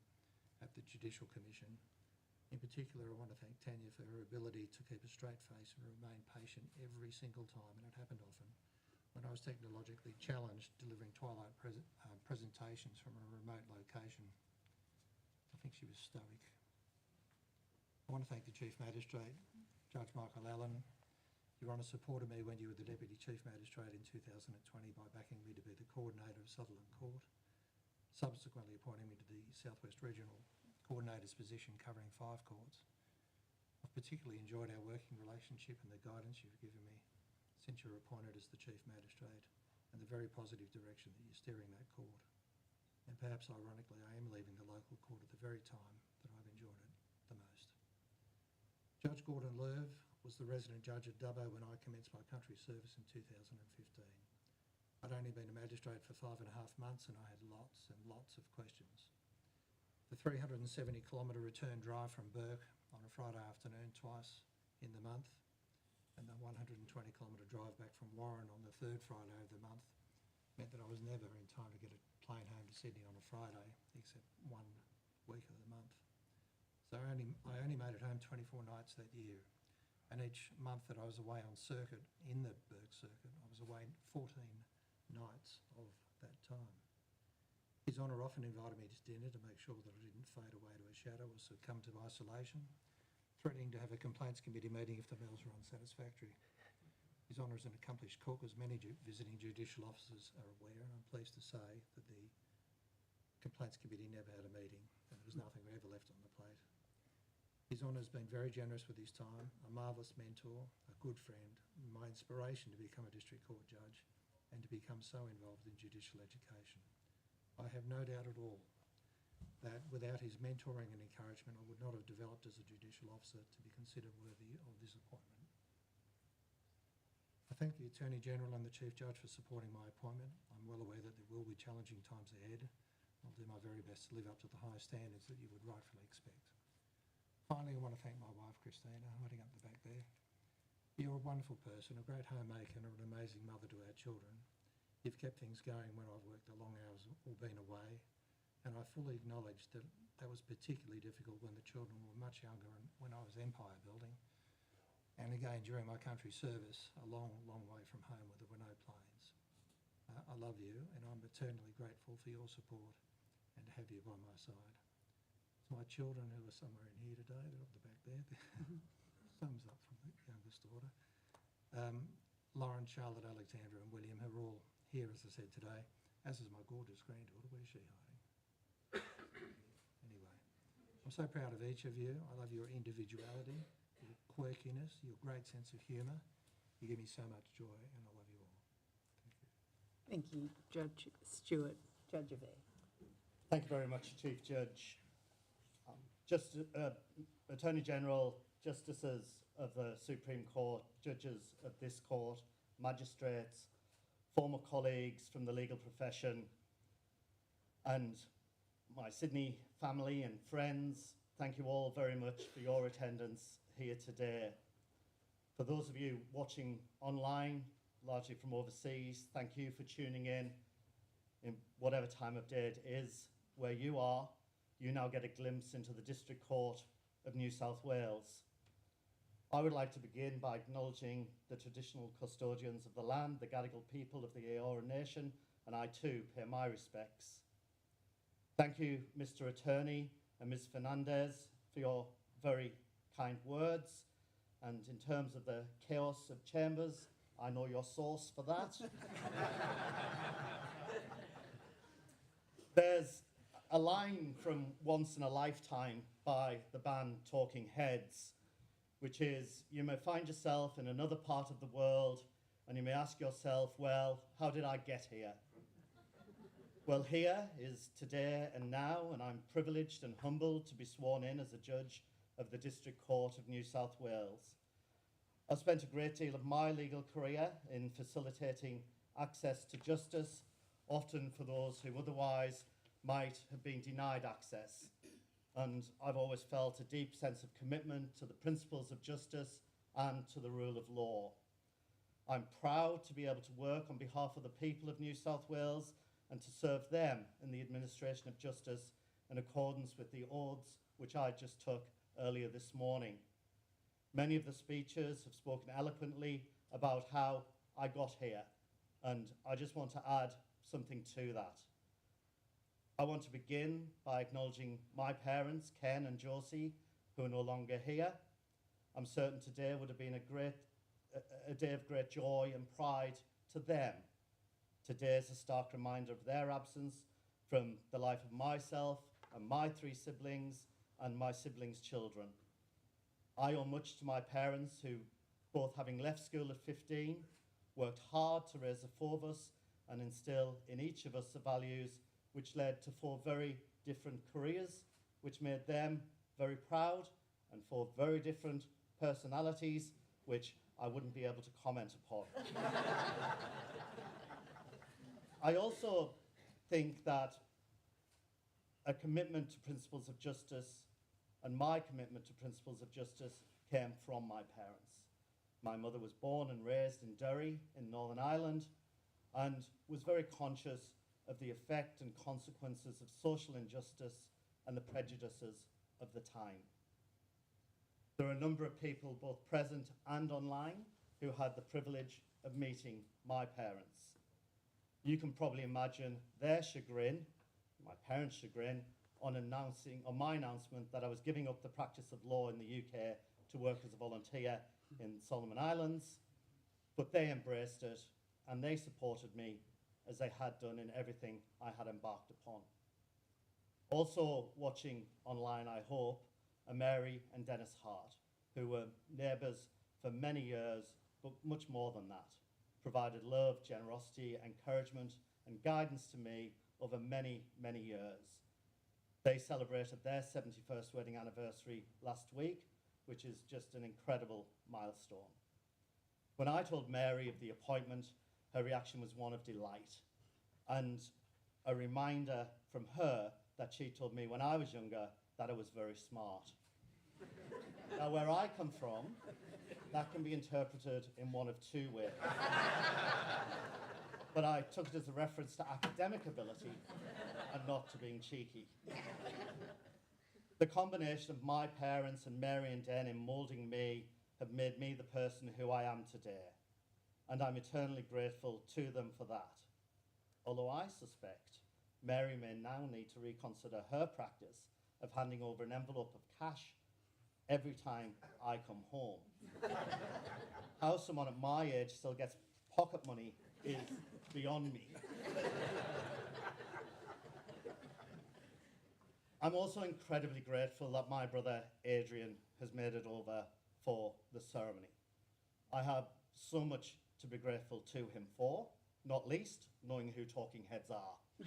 at the Judicial Commission. In particular, I want to thank Tanya for her ability to keep a straight face and remain patient every single time, and it happened often, when I was technologically challenged delivering twilight presentations from a remote location. I think she was stoic. I want to thank the Chief Magistrate, Judge Michael Allen. Your Honour supported me when you were the Deputy Chief Magistrate in 2020 by backing me to be the coordinator of Sutherland Court, subsequently appointing me to the South West Regional Coordinator's position covering 5 courts. I've particularly enjoyed our working relationship and the guidance you've given me since you were appointed as the Chief Magistrate, and the very positive direction that you're steering that court. And perhaps ironically, I am leaving the local court at the very time that I've enjoyed it the most. Judge Gordon Lerv was the resident judge at Dubbo when I commenced my country service in 2015. I'd only been a magistrate for 5.5 months, and I had lots and lots of questions. The 370-kilometre return drive from Burke on a Friday afternoon twice in the month, and the 120-kilometre drive back from Warren on the 3rd Friday of the month meant that I was never in time to get a plane home to Sydney on a Friday, except 1 week of the month. So I only made it home 24 nights that year. And each month that I was away on circuit, in the Burke Circuit, I was away 14 nights of that time. His Honour often invited me to dinner to make sure that I didn't fade away to a shadow or succumb to isolation, threatening to have a complaints committee meeting if the meals were unsatisfactory. His Honour is an accomplished cook, as many visiting judicial officers are aware, and I'm pleased to say that the complaints committee never had a meeting, and there was nothing ever left on the plate. His Honour has been very generous with his time, a marvellous mentor, a good friend, my inspiration to become a district court judge and to become so involved in judicial education. I have no doubt at all that without his mentoring and encouragement, I would not have developed as a judicial officer to be considered worthy of this appointment. I thank the Attorney-General and the Chief Judge for supporting my appointment. I'm well aware that there will be challenging times ahead. I'll do my very best to live up to the high standards that you would rightfully expect. Finally, I want to thank my wife, Christina, hiding up the back there. You're a wonderful person, a great homemaker and an amazing mother to our children. You've kept things going when I've worked the long hours or been away, and I fully acknowledge that that was particularly difficult when the children were much younger and when I was empire building, and again during my country service, a long, long way from home where there were no planes. I love you, and I'm eternally grateful for your support and to have you by my side. To my children who are somewhere in here today, they're up the back there, thumbs up from the youngest daughter. Lauren, Charlotte, Alexandra and William are all here, as I said today, as is my gorgeous granddaughter. Where's she hiding? Anyway, I'm so proud of each of you. I love your individuality, your quirkiness, your great sense of humour. You give me so much joy, and I love you all. Thank you. Thank you, Judge Stewart. Judge Averre. Thank you very much, Chief Judge. Attorney General, Justices of the Supreme Court, Judges of this Court, Magistrates, former colleagues from the legal profession, and my Sydney family and friends, thank you all very much for your attendance here today. For those of you watching online, largely from overseas, thank you for tuning in whatever time of day it is where you are. You now get a glimpse into the District Court of New South Wales. I would like to begin by acknowledging the traditional custodians of the land, the Gadigal people of the Eora Nation, and I too pay my respects. Thank you, Mr. Attorney and Ms. Fernandez, for your very kind words. And in terms of the chaos of chambers, I know your source for that. There's a line from Once in a Lifetime by the band Talking Heads, which is, you may find yourself in another part of the world and you may ask yourself, well, how did I get here? Well, here is today and now, and I'm privileged and humbled to be sworn in as a judge of the District Court of New South Wales. I've spent a great deal of my legal career in facilitating access to justice, often for those who otherwise might have been denied access. And I've always felt a deep sense of commitment to the principles of justice and to the rule of law. I'm proud to be able to work on behalf of the people of New South Wales and to serve them in the administration of justice in accordance with the oaths which I just took earlier this morning. Many of the speeches have spoken eloquently about how I got here, and I just want to add something to that. I want to begin by acknowledging my parents, Ken and Josie, who are no longer here. I'm certain today would have been a day of great joy and pride to them. Today is a stark reminder of their absence from the life of myself and my 3 siblings and my siblings' children. I owe much to my parents who, both having left school at 15, worked hard to raise the 4 of us and instill in each of us the values which led to 4 very different careers, which made them very proud, and 4 very different personalities, which I wouldn't be able to comment upon. I also think that a commitment to principles of justice and my commitment to principles of justice came from my parents. My mother was born and raised in Derry in Northern Ireland and was very conscious of the effect and consequences of social injustice and the prejudices of the time. There are a number of people, both present and online, who had the privilege of meeting my parents. You can probably imagine their chagrin, my parents' chagrin, on my announcement that I was giving up the practice of law in the UK to work as a volunteer in Solomon Islands, but they embraced it and they supported me as they had done in everything I had embarked upon. Also watching online, I hope, are Mary and Dennis Hart, who were neighbours for many years, but much more than that, provided love, generosity, encouragement and guidance to me over many, many years. They celebrated their 71st wedding anniversary last week, which is just an incredible milestone. When I told Mary of the appointment, her reaction was one of delight and a reminder from her that she told me when I was younger that I was very smart. Now, where I come from, that can be interpreted in one of two ways. But I took it as a reference to academic ability and not to being cheeky. The combination of my parents and Mary and Den in moulding me have made me the person who I am today, and I'm eternally grateful to them for that. Although I suspect Mary may now need to reconsider her practice of handing over an envelope of cash every time I come home. How someone at my age still gets pocket money is beyond me. I'm also incredibly grateful that my brother Adrian has made it over for the ceremony. I have so much to be grateful to him for, not least knowing who talking heads are.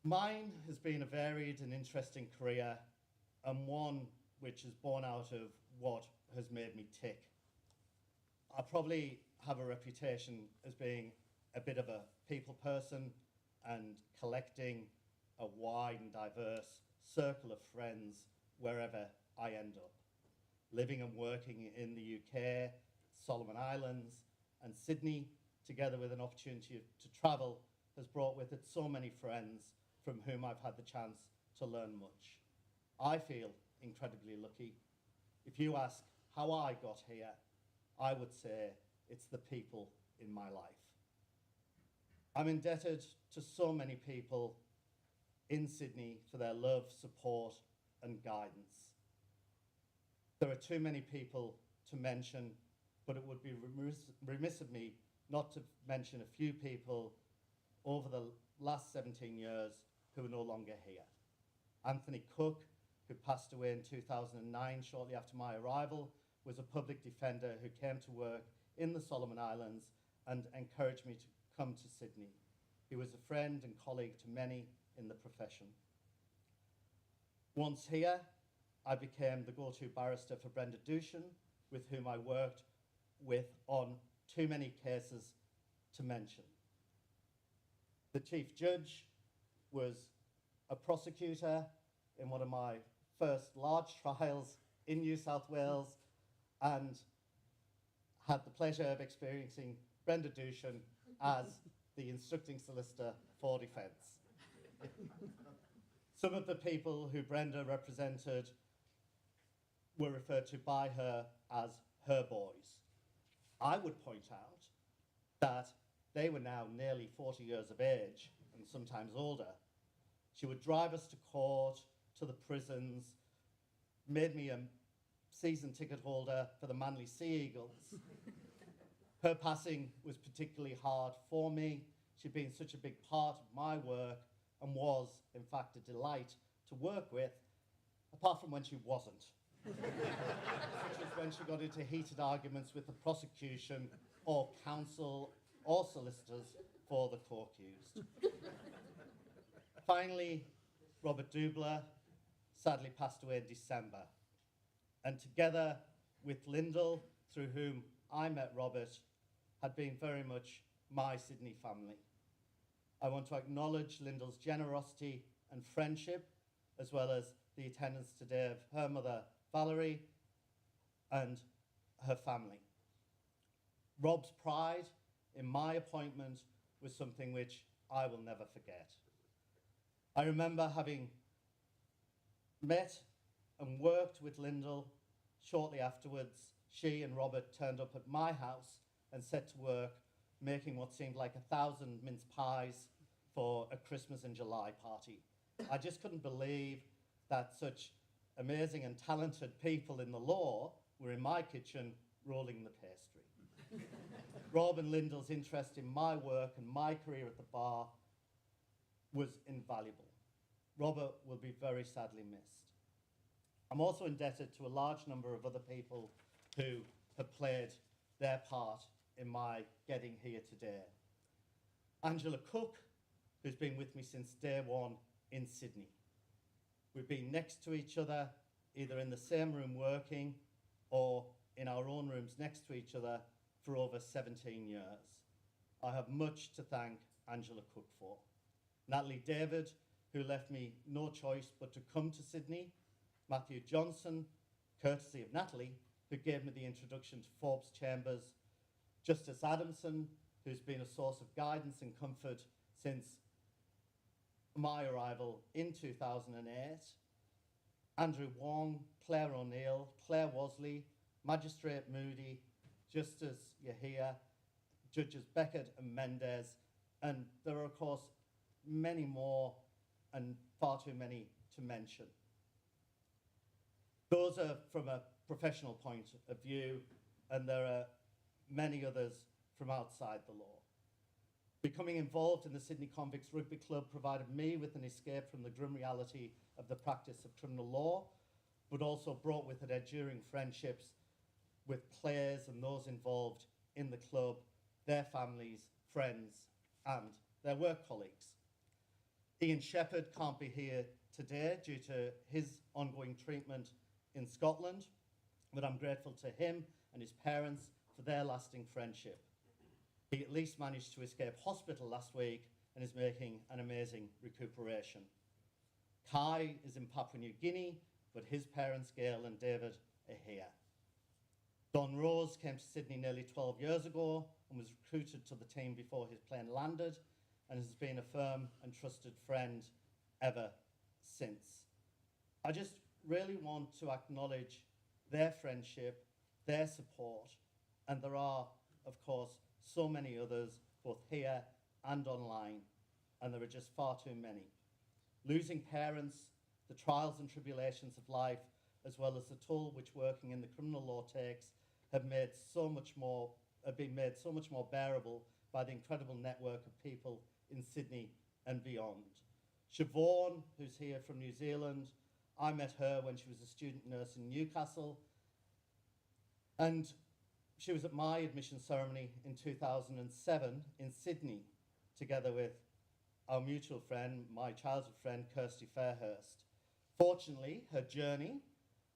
Mine has been a varied and interesting career, and one which is born out of what has made me tick. I probably have a reputation as being a bit of a people person and collecting a wide and diverse circle of friends wherever I end up. Living and working in the UK, Solomon Islands and Sydney, together with an opportunity to travel, has brought with it so many friends from whom I've had the chance to learn much. I feel incredibly lucky. If you ask how I got here, I would say it's the people in my life. I'm indebted to so many people in Sydney for their love, support, and guidance. There are too many people to mention, but it would be remiss of me not to mention a few people over the last 17 years who are no longer here. Anthony Cook, who passed away in 2009 shortly after my arrival, was a public defender who came to work in the Solomon Islands and encouraged me to come to Sydney. He was a friend and colleague to many in the profession. Once here, I became the go-to barrister for Brenda Dushan, with whom I worked with on too many cases to mention. The Chief Judge was a prosecutor in one of my first large trials in New South Wales and had the pleasure of experiencing Brenda Dushan as the instructing solicitor for defence. Some of the people who Brenda represented were referred to by her as her boys. I would point out that they were now nearly 40 years of age and sometimes older. She would drive us to court, to the prisons, made me a season ticket holder for the Manly Sea Eagles. Her passing was particularly hard for me. She'd been such a big part of my work and was, in fact, a delight to work with, apart from when she wasn't. Such as when she got into heated arguments with the prosecution or counsel or solicitors for the co-accused. Finally, Robert Dubler sadly passed away in December. And together with Lyndall, through whom I met Robert, had been very much my Sydney family. I want to acknowledge Lyndall's generosity and friendship, as well as the attendance today of her mother, Valerie, and her family. Rob's pride in my appointment was something which I will never forget. I remember having met and worked with Lyndall. Shortly afterwards, she and Robert turned up at my house and set to work making what seemed like 1,000 mince pies for a Christmas in July party. I just couldn't believe that such amazing and talented people in the law were in my kitchen rolling the pastry. Rob and Lyndall's interest in my work and my career at the bar was invaluable. Robert will be very sadly missed. I'm also indebted to a large number of other people who have played their part in my getting here today. Angela Cook, who's been with me since day one in Sydney. We've been next to each other, either in the same room working or in our own rooms next to each other for over 17 years. I have much to thank Angela Cook for. Natalie David, who left me no choice but to come to Sydney. Matthew Johnson, courtesy of Natalie, who gave me the introduction to Forbes Chambers. Justice Adamson, who's been a source of guidance and comfort since my arrival in 2008. Andrew Wong, Claire O'Neill, Claire Wasley, Magistrate Moody, Justice Yahia, Judges Beckett and Mendez, and there are, of course, many more and far too many to mention. Those are from a professional point of view, and there are many others from outside the law. Becoming involved in the Sydney Convicts Rugby Club provided me with an escape from the grim reality of the practice of criminal law, but also brought with it enduring friendships with players and those involved in the club, their families, friends, and their work colleagues. Ian Shepherd can't be here today due to his ongoing treatment in Scotland, but I'm grateful to him and his parents for their lasting friendship. He at least managed to escape hospital last week and is making an amazing recuperation. Kai is in Papua New Guinea, but his parents, Gail and David, are here. Don Rose came to Sydney nearly 12 years ago and was recruited to the team before his plane landed and has been a firm and trusted friend ever since. I just really want to acknowledge their friendship, their support, and there are, of course, so many others, both here and online, and there are just far too many. Losing parents, the trials and tribulations of life, as well as the toll which working in the criminal law takes, have been made so much more bearable by the incredible network of people in Sydney and beyond. Siobhan, who's here from New Zealand, I met her when she was a student nurse in Newcastle, and she was at my admission ceremony in 2007 in Sydney, together with our mutual friend, my childhood friend, Kirsty Fairhurst. Fortunately, her journey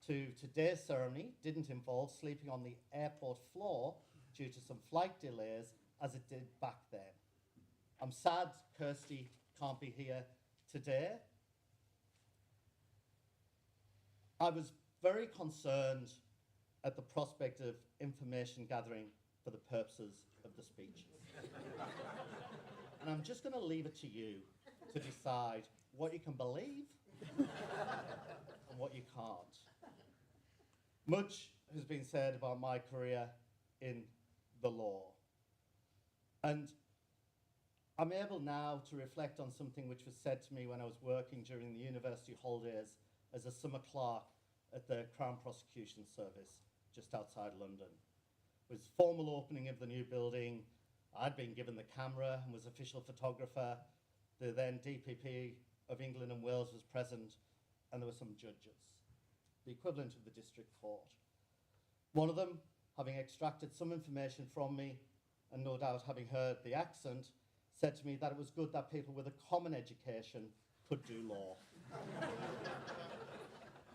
to today's ceremony didn't involve sleeping on the airport floor due to some flight delays, as it did back then. I'm sad Kirsty can't be here today. I was very concerned at the prospect of information gathering for the purposes of the speech. And I'm just going to leave it to you to decide what you can believe and what you can't. Much has been said about my career in the law. And I'm able now to reflect on something which was said to me when I was working during the university holidays as a summer clerk at the Crown Prosecution Service just outside London. It was the formal opening of the new building. I'd been given the camera and was official photographer. The then DPP of England and Wales was present, and there were some judges, the equivalent of the district court. One of them, having extracted some information from me, and no doubt having heard the accent, said to me that it was good that people with a common education could do law.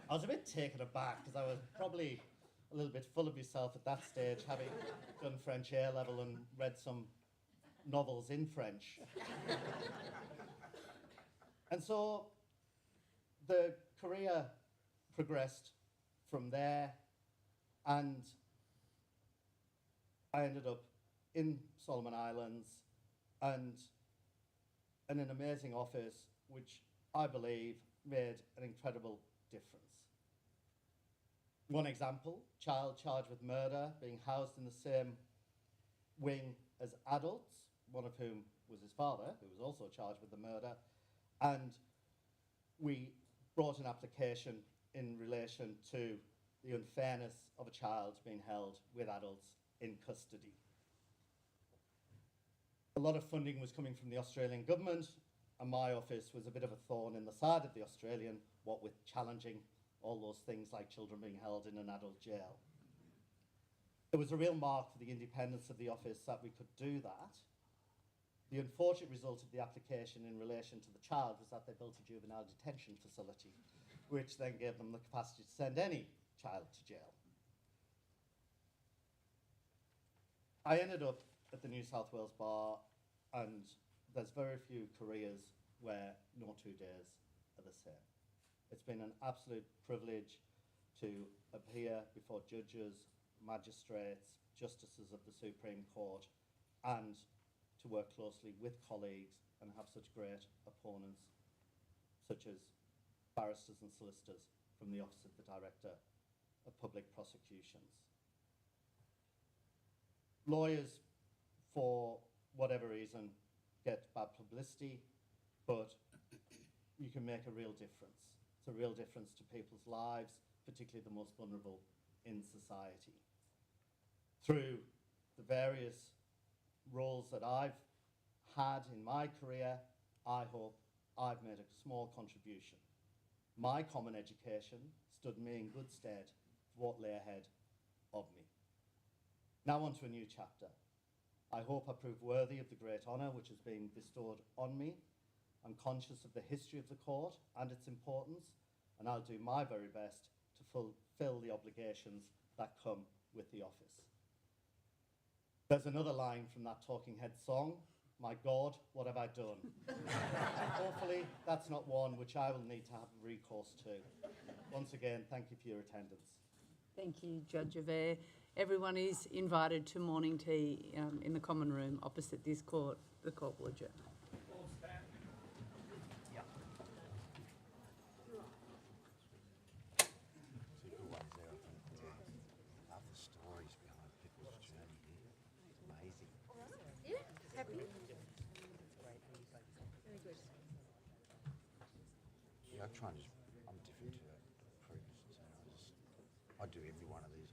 I was a bit taken aback because I was probably a little bit full of yourself at that stage, having done French A-level and read some novels in French. And so the career progressed from there, and I ended up in Solomon Islands and in an amazing office which I believe made an incredible difference. One example, child charged with murder being housed in the same wing as adults, one of whom was his father, who was also charged with the murder, and we brought an application in relation to the unfairness of a child being held with adults in custody. A lot of funding was coming from the Australian government, and my office was a bit of a thorn in the side of the Australian, what with challenging all those things like children being held in an adult jail. It was a real mark for the independence of the office that we could do that. The unfortunate result of the application in relation to the child was that they built a juvenile detention facility, which then gave them the capacity to send any child to jail. I ended up at the New South Wales Bar, and there's very few careers where no 2 days are the same. It's been an absolute privilege to appear before judges, magistrates, justices of the Supreme Court, and to work closely with colleagues and have such great opponents, such as barristers and solicitors from the Office of the Director of Public Prosecutions. Lawyers, for whatever reason, get bad publicity, but you can make a real difference. It's a real difference to people's lives, particularly the most vulnerable in society. Through the various roles that I've had in my career, I hope I've made a small contribution. My common education stood me in good stead for what lay ahead of me. Now on to a new chapter. I hope I prove worthy of the great honour which has been bestowed on me. I'm conscious of the history of the court and its importance, and I'll do my very best to fulfil the obligations that come with the office. There's another line from that Talking Heads song, "My God, what have I done?" Hopefully that's not one which I will need to have recourse to. Once again, thank you for your attendance. Thank you, Judge Averre. Everyone is invited to morning tea in the common room opposite this court. The court will adjourn. All stand. Some good ones there, I think. Love the stories behind people's journey here. It's amazing. Yeah, happy? Very good. Yeah, I try and I'm different to prudence. So I do every one of these.